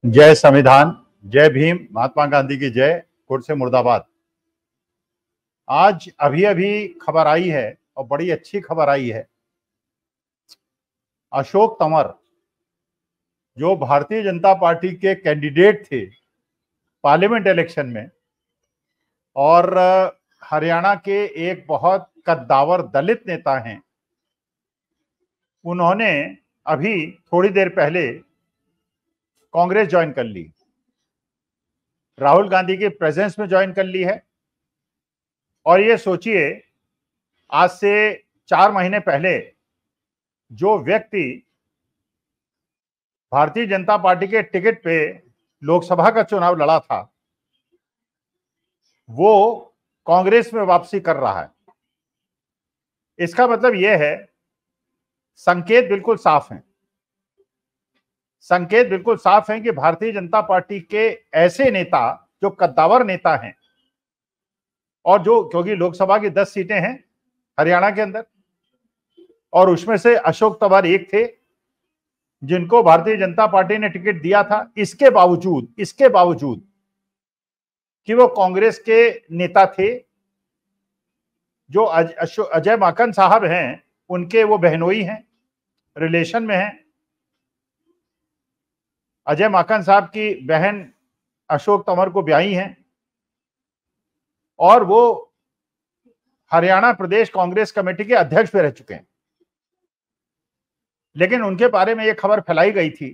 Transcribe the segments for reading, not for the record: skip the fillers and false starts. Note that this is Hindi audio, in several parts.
जय संविधान, जय भीम, महात्मा गांधी की जय, कोट से मुर्दाबाद। आज अभी अभी खबर आई है और बड़ी अच्छी खबर आई है। अशोक तंवर जो भारतीय जनता पार्टी के कैंडिडेट थे पार्लियामेंट इलेक्शन में और हरियाणा के एक बहुत कद्दावर दलित नेता हैं, उन्होंने अभी थोड़ी देर पहले कांग्रेस ज्वाइन कर ली, राहुल गांधी के प्रेजेंस में ज्वाइन कर ली है। और ये सोचिए, आज से 4 महीने पहले जो व्यक्ति भारतीय जनता पार्टी के टिकट पे लोकसभा का चुनाव लड़ा था, वो कांग्रेस में वापसी कर रहा है। इसका मतलब यह है, संकेत बिल्कुल साफ हैं। संकेत बिल्कुल साफ है कि भारतीय जनता पार्टी के ऐसे नेता जो कद्दावर नेता हैं और जो, क्योंकि लोकसभा की 10 सीटें हैं हरियाणा के अंदर और उसमें से अशोक तंवर एक थे जिनको भारतीय जनता पार्टी ने टिकट दिया था। इसके बावजूद कि वो कांग्रेस के नेता थे, जो अजय माकन साहब हैं, उनके वो बहनोई हैं, रिलेशन में हैं। अजय माकन साहब की बहन अशोक तंवर को ब्याही हैं और वो हरियाणा प्रदेश कांग्रेस कमेटी के अध्यक्ष भी रह चुके हैं। लेकिन उनके बारे में ये खबर फैलाई गई थी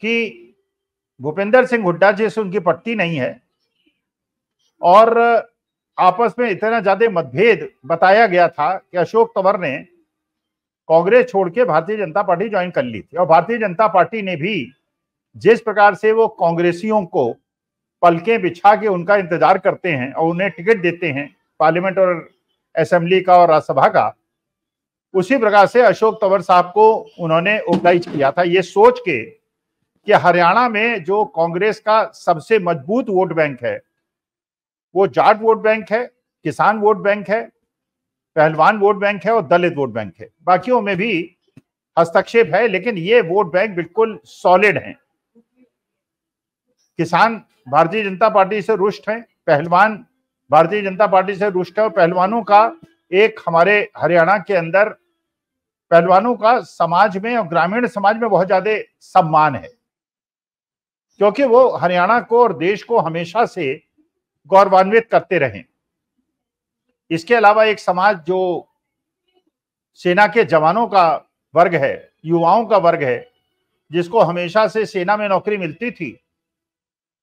कि भूपेंद्र सिंह हुड्डा जी से उनकी पटती नहीं है और आपस में इतना ज्यादा मतभेद बताया गया था कि अशोक तंवर ने कांग्रेस छोड़ के भारतीय जनता पार्टी ज्वाइन कर ली थी। और भारतीय जनता पार्टी ने भी जिस प्रकार से वो कांग्रेसियों को पलकें बिछा के उनका इंतजार करते हैं और उन्हें टिकट देते हैं पार्लियामेंट और असेंबली का और राज्यसभा का, उसी प्रकार से अशोक तंवर साहब को उन्होंने ओबलाइज किया था, ये सोच के कि हरियाणा में जो कांग्रेस का सबसे मजबूत वोट बैंक है वो जाट वोट बैंक है, किसान वोट बैंक है, पहलवान वोट बैंक है और दलित वोट बैंक है। बाकियों में भी हस्तक्षेप है, लेकिन ये वोट बैंक बिल्कुल सॉलिड हैं। किसान भारतीय जनता पार्टी से रुष्ट हैं, पहलवान भारतीय जनता पार्टी से रुष्ट है और पहलवानों का एक हमारे हरियाणा के अंदर पहलवानों का समाज में और ग्रामीण समाज में बहुत ज्यादा सम्मान है, क्योंकि वो हरियाणा को और देश को हमेशा से गौरवान्वित करते रहे। इसके अलावा एक समाज जो सेना के जवानों का वर्ग है, युवाओं का वर्ग है, जिसको हमेशा से सेना में नौकरी मिलती थी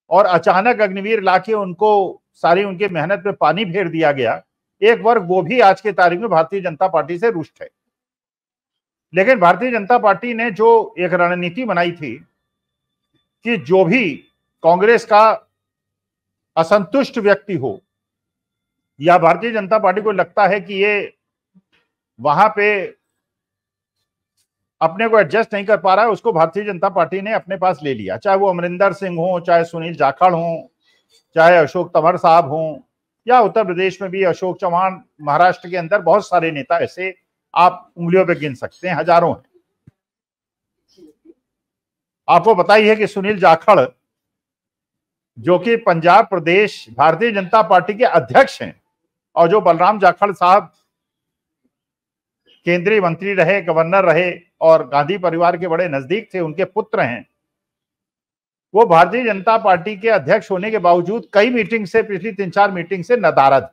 और अचानक अग्निवीर लाके उनको सारी उनकी मेहनत पे पानी फेर दिया गया, एक वर्ग वो भी आज के तारीख में भारतीय जनता पार्टी से रुष्ट है। लेकिन भारतीय जनता पार्टी ने जो एक रणनीति बनाई थी कि जो भी कांग्रेस का असंतुष्ट व्यक्ति हो या भारतीय जनता पार्टी को लगता है कि ये वहां पे अपने को एडजस्ट नहीं कर पा रहा है, उसको भारतीय जनता पार्टी ने अपने पास ले लिया। चाहे वो अमरिंदर सिंह हो, चाहे सुनील जाखड़ हो, चाहे अशोक तंवर साहब हो, या उत्तर प्रदेश में भी अशोक चौहान, महाराष्ट्र के अंदर बहुत सारे नेता ऐसे आप उंगलियों पे गिन सकते हैं, हजारों हैं। आपको पता ही है कि सुनील जाखड़ जो कि पंजाब प्रदेश भारतीय जनता पार्टी के अध्यक्ष हैं और जो बलराम जाखड़ साहब केंद्रीय मंत्री रहे, गवर्नर रहे और गांधी परिवार के बड़े नजदीक थे, उनके पुत्र हैं, वो भारतीय जनता पार्टी के अध्यक्ष होने के बावजूद कई मीटिंग से, पिछली 3-4 मीटिंग से नदारद,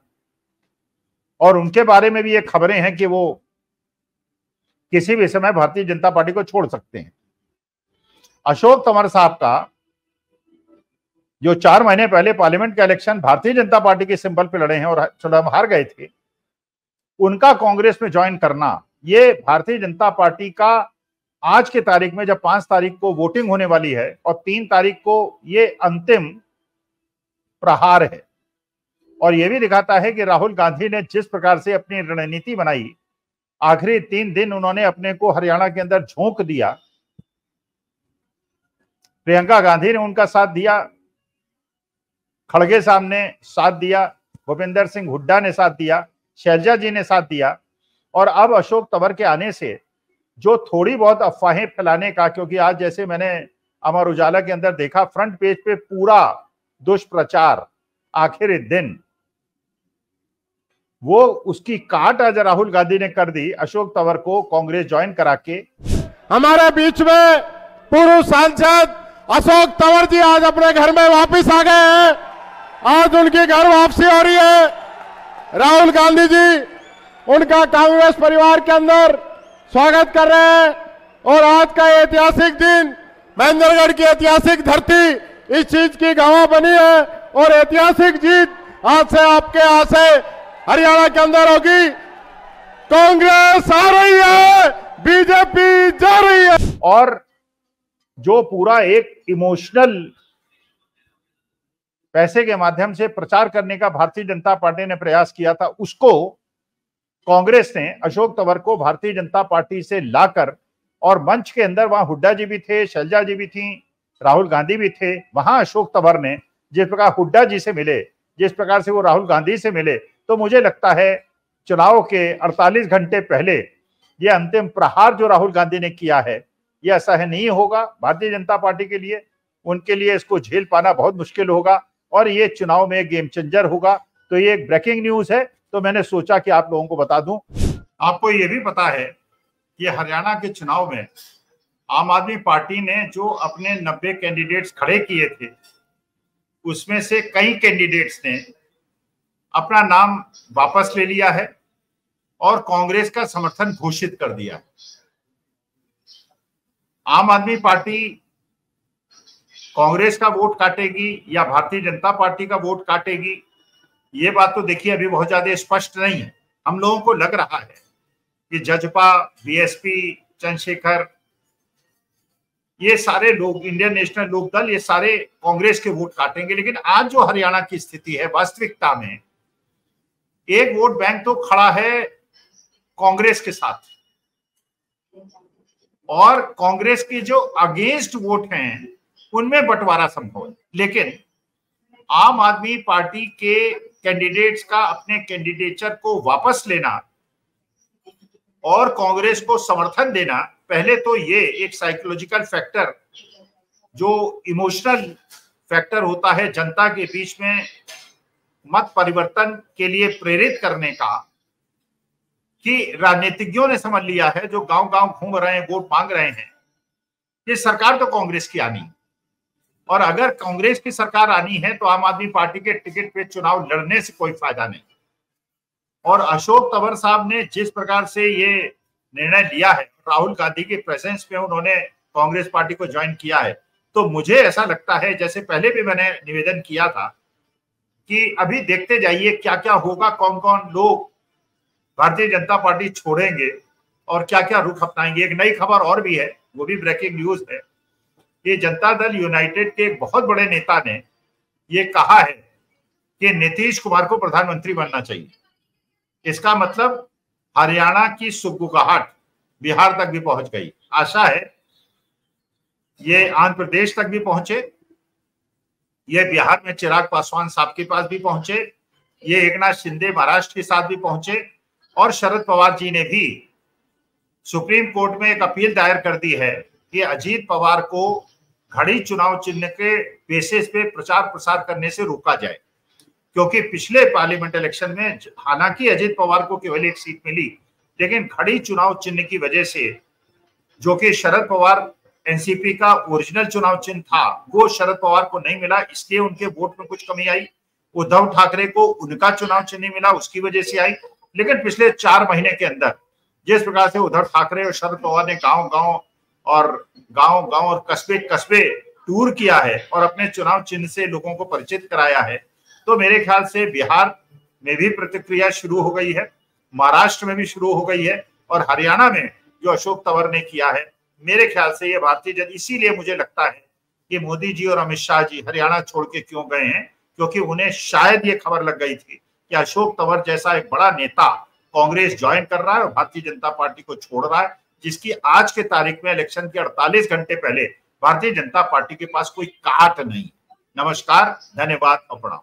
और उनके बारे में भी ये खबरें हैं कि वो किसी भी समय भारतीय जनता पार्टी को छोड़ सकते हैं। अशोक तंवर साहब का जो 4 महीने पहले पार्लियामेंट का इलेक्शन भारतीय जनता पार्टी के सिंबल पे लड़े हैं और चुनाव हार गए थे, उनका कांग्रेस में ज्वाइन करना, ये भारतीय जनता पार्टी का आज के तारीख में, जब 5 तारीख को वोटिंग होने वाली है और 3 तारीख को ये अंतिम प्रहार है। और यह भी दिखाता है कि राहुल गांधी ने जिस प्रकार से अपनी रणनीति बनाई, आखिरी 3 दिन उन्होंने अपने को हरियाणा के अंदर झोंक दिया। प्रियंका गांधी ने उनका साथ दिया, खड़गे साहब ने साथ दिया, भूपेंद्र सिंह हुड्डा ने साथ दिया, शैलजा जी ने साथ दिया, और अब अशोक तंवर के आने से जो थोड़ी बहुत अफवाहें फैलाने का, क्योंकि आज जैसे मैंने अमर उजाला के अंदर देखा, फ्रंट पेज पे पूरा दुष्प्रचार, आखिरी दिन वो उसकी काट आज राहुल गांधी ने कर दी अशोक तंवर को कांग्रेस ज्वाइन करा के। हमारे बीच में पूर्व सांसद अशोक तंवर जी आज अपने घर में वापस आ गए हैं। आज उनकी घर वापसी हो रही है। राहुल गांधी जी उनका कांग्रेस परिवार के अंदर स्वागत कर रहे हैं और आज का ऐतिहासिक दिन, महेंद्रगढ़ की ऐतिहासिक धरती इस चीज की गवाह बनी है और ऐतिहासिक जीत आज से आपके यहाँ से हरियाणा के अंदर होगी। कांग्रेस आ रही है, बीजेपी जा रही है। और जो पूरा एक इमोशनल पैसे के माध्यम से प्रचार करने का भारतीय जनता पार्टी ने प्रयास किया था, उसको कांग्रेस ने अशोक तंवर को भारतीय जनता पार्टी से लाकर, और मंच के अंदर वहां हुड्डा जी भी थे, शैलजा जी भी थी, राहुल गांधी भी थे, वहां अशोक तंवर ने जिस प्रकार हुड्डा जी से मिले, जिस प्रकार से वो राहुल गांधी से मिले, तो मुझे लगता है चुनाव के 48 घंटे पहले ये अंतिम प्रहार जो राहुल गांधी ने किया है, ये असह्य नहीं होगा भारतीय जनता पार्टी के लिए। उनके लिए इसको झेल पाना बहुत मुश्किल होगा और ये चुनाव में गेम चेंजर होगा। तो ये एक ब्रेकिंग न्यूज है, तो मैंने सोचा कि आप लोगों को बता दूं। आपको ये भी पता है कि हरियाणा के चुनाव में आम आदमी पार्टी ने जो अपने 90 कैंडिडेट्स खड़े किए थे, उसमें से कई कैंडिडेट्स ने अपना नाम वापस ले लिया है और कांग्रेस का समर्थन घोषित कर दिया है। आम आदमी पार्टी कांग्रेस का वोट काटेगी या भारतीय जनता पार्टी का वोट काटेगी, ये बात तो देखिए अभी बहुत ज्यादा स्पष्ट नहीं है। हम लोगों को लग रहा है कि जजपा, बीएसपी, चंद्रशेखर, ये सारे लोग, इंडियन नेशनल लोकदल, ये सारे कांग्रेस के वोट काटेंगे। लेकिन आज जो हरियाणा की स्थिति है, वास्तविकता में एक वोट बैंक तो खड़ा है कांग्रेस के साथ और कांग्रेस के जो अगेंस्ट वोट हैं उनमें बंटवारा संभव है। लेकिन आम आदमी पार्टी के कैंडिडेट्स का अपने कैंडिडेचर को वापस लेना और कांग्रेस को समर्थन देना, पहले तो ये एक साइकोलॉजिकल फैक्टर, जो इमोशनल फैक्टर होता है जनता के बीच में मत परिवर्तन के लिए प्रेरित करने का, कि राजनीतिज्ञों ने समझ लिया है, जो गांव गांव घूम रहे हैं, वोट मांग रहे हैं, ये सरकार तो कांग्रेस की आनी, और अगर कांग्रेस की सरकार आनी है तो आम आदमी पार्टी के टिकट पे चुनाव लड़ने से कोई फायदा नहीं। और अशोक तंवर साहब ने जिस प्रकार से ये निर्णय लिया है, राहुल गांधी के प्रेजेंस में उन्होंने कांग्रेस पार्टी को ज्वाइन किया है, तो मुझे ऐसा लगता है, जैसे पहले भी मैंने निवेदन किया था, कि अभी देखते जाइए क्या क्या होगा, कौन कौन लोग भारतीय जनता पार्टी छोड़ेंगे और क्या क्या रुख अपनाएंगे। एक नई खबर और भी है, वो भी ब्रेकिंग न्यूज है। ये जनता दल यूनाइटेड के एक बहुत बड़े नेता ने ये कहा है कि नीतीश कुमार को प्रधानमंत्री बनना चाहिए। इसका मतलब हरियाणा की सुगबुगाहट बिहार तक भी पहुंच गई। आशा है ये आंध्र प्रदेश तक भी पहुंचे, ये बिहार में चिराग पासवान साहब के पास भी पहुंचे, ये एकनाथ शिंदे महाराष्ट्र के साथ भी पहुंचे, और शरद पवार जी ने भी सुप्रीम कोर्ट में एक अपील दायर कर दी है कि अजीत पवार को घड़ी चुनाव चिन्ह के बेसिस पे प्रचार प्रसार करने से रोका जाए। क्योंकि पिछले पार्लियामेंट इलेक्शन में हालांकि अजीत पवार को केवल एक सीट मिली, लेकिन घड़ी चुनाव चिन्ह की वजह से, जो कि शरद पवार एनसीपी का ओरिजिनल चुनाव चिन्ह था, वो शरद पवार को नहीं मिला, इसलिए उनके वोट में कुछ कमी आई। उद्धव ठाकरे को उनका चुनाव चिन्ह नहीं मिला, उसकी वजह से आई। लेकिन पिछले 4 महीने के अंदर जिस प्रकार से उद्धव ठाकरे और शरद पवार ने गांव गांव और कस्बे कस्बे टूर किया है और अपने चुनाव चिन्ह से लोगों को परिचित कराया है, तो मेरे ख्याल से बिहार में भी प्रतिक्रिया शुरू हो गई है, महाराष्ट्र में भी शुरू हो गई है, और हरियाणा में जो अशोक तंवर ने किया है, मेरे ख्याल से ये भारतीय जनता, इसीलिए मुझे लगता है कि मोदी जी और अमित शाह जी हरियाणा छोड़ के क्यों गए हैं, क्योंकि उन्हें शायद ये खबर लग गई थी कि अशोक तंवर जैसा एक बड़ा नेता कांग्रेस ज्वाइन कर रहा है और भारतीय जनता पार्टी को छोड़ रहा है, जिसकी आज के तारीख में इलेक्शन के 48 घंटे पहले भारतीय जनता पार्टी के पास कोई काट नहीं। नमस्कार, धन्यवाद और प्रणाम।